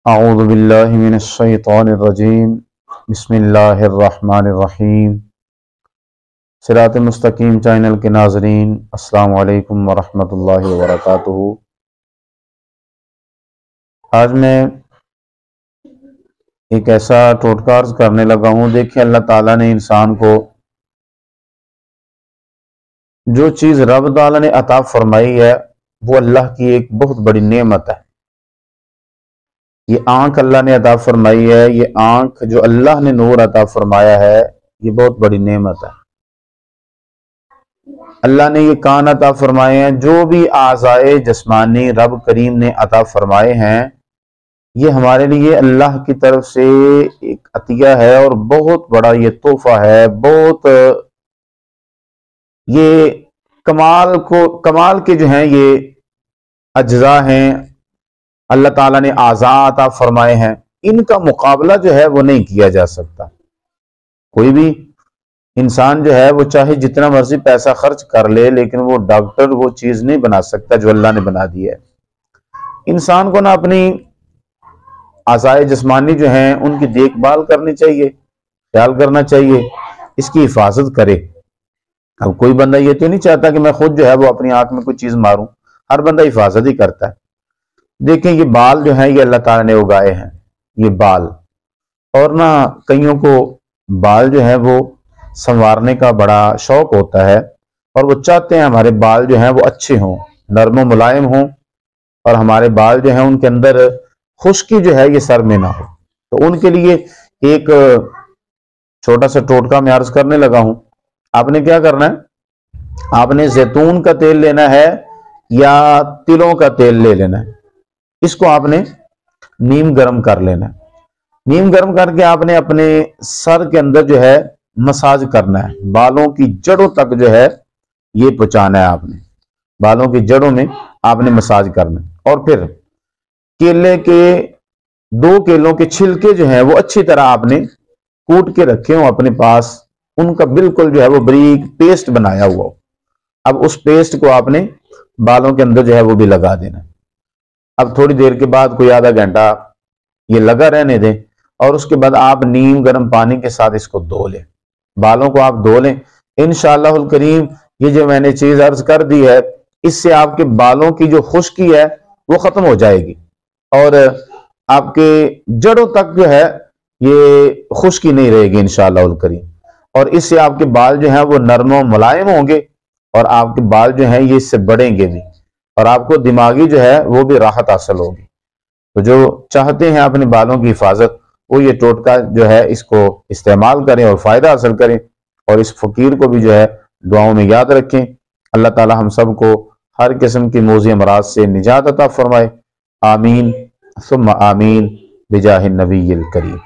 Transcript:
اعوذ باللہ من الشیطان الرجیم بسم اللہ الرحمن الرحیم۔ صراط مستقیم چینل کے ناظرین السلام علیکم ورحمۃ اللہ وبرکاتہ۔ آج میں ایک ایسا ٹوٹکا عرض کرنے لگا ہوں۔ دیکھیں، اللہ تعالیٰ نے انسان کو جو چیز رب تعالیٰ نے عطا فرمائی ہے وہ اللہ کی ایک بہت بڑی نعمت ہے۔ یہ آنکھ اللہ نے عطا فرمائی ہے، یہ آنکھ جو اللہ نے نور عطا فرمایا ہے یہ بہت بڑی نعمت ہے۔ اللہ نے یہ کان عطا فرمائے ہیں، جو بھی اعضائے جسمانی رب کریم نے عطا فرمائے ہیں یہ ہمارے لیے اللہ کی طرف سے ایک عطیہ ہے اور بہت بڑا یہ تحفہ ہے، بہت یہ کمال کے جو ہیں یہ اجزاء ہیں اللہ تعالیٰ نے اعضاء عطا فرمائے ہیں، ان کا مقابلہ جو ہے وہ نہیں کیا جا سکتا۔ کوئی بھی انسان جو ہے وہ چاہے جتنا مرضی پیسہ خرچ کر لے لیکن وہ ڈاکٹر وہ چیز نہیں بنا سکتا جو اللہ نے بنا دی ہے۔ انسان کو نہ اپنی اعضاء جسمانی جو ہیں ان کی دیکھ بھال کرنی چاہیے، خیال کرنا چاہیے، اس کی حفاظت کرے۔ اب کوئی بندہ یہ تو نہیں چاہتا کہ میں خود جو ہے وہ اپنی آنکھ میں کوئی چیز ماروں، ہر بندہ حفاظت ہی کرتا ہے۔ دیکھیں، یہ بال جو ہیں یہ اللہ تعالیٰ نے اگائے ہیں، یہ بال، اور نہ کئیوں کو بال جو ہے وہ سنوارنے کا بڑا شوق ہوتا ہے اور وہ چاہتے ہیں ہمارے بال جو ہیں وہ اچھے ہوں، نرم و ملائم ہوں، اور ہمارے بال جو ہیں ان کے اندر خشکی جو ہے یہ سر میں نہ ہو۔ تو ان کے لیے ایک چھوٹا سا ٹوٹکا میں عرض کرنے لگا ہوں۔ آپ نے کیا کرنا ہے، آپ نے زیتون کا تیل لینا ہے یا تلوں کا تیل لے لینا ہے، اس کو آپ نے نیم گرم کر لینا ہے۔ نیم گرم کر کے آپ نے اپنے سر کے اندر جو ہے مساج کرنا ہے، بالوں کی جڑوں تک جو ہے یہ پہنچانا ہے۔ آپ نے بالوں کی جڑوں میں آپ نے مساج کرنا ہے، اور پھر کیلے کے 2 کیلوں کے چھلکے جو ہیں وہ اچھی طرح آپ نے کوٹ کے رکھے ہوں اپنے پاس، ان کا بالکل جو ہے وہ بریک پیسٹ بنایا ہوا ہو۔ اب اس پیسٹ کو آپ نے بالوں کے اندر جو ہے وہ بھی لگا دینا ہے۔ اب تھوڑی دیر کے بعد کوئی آدھا گھنٹہ یہ لگا رہنے دیں، اور اس کے بعد آپ نیم گرم پانی کے ساتھ اس کو دھو لیں، بالوں کو آپ دھو لیں۔ انشاءاللہ الکریم یہ جو میں نے چیز عرض کر دی ہے اس سے آپ کے بالوں کی جو خشکی ہے وہ ختم ہو جائے گی، اور آپ کے جڑوں تک جو ہے یہ خشکی نہیں رہے گی انشاءاللہ الکریم، اور اس سے آپ کے بال جو ہیں وہ نرم و ملائم ہوں گے، اور آپ کے بال جو ہیں یہ اس سے بڑھیں گے بھی، اور آپ کو دماغی جو ہے وہ بھی راحت حاصل ہوگی۔ تو جو چاہتے ہیں اپنے بالوں کی حفاظت وہ یہ ٹوٹکا جو ہے اس کو استعمال کریں اور فائدہ حاصل کریں، اور اس فقیر کو بھی جو ہے دعاؤں میں یاد رکھیں۔ اللہ تعالی ہم سب کو ہر قسم کی موذی امراض سے نجات عطا فرمائے، آمین ثم آمین بجاہ النبی الکریم۔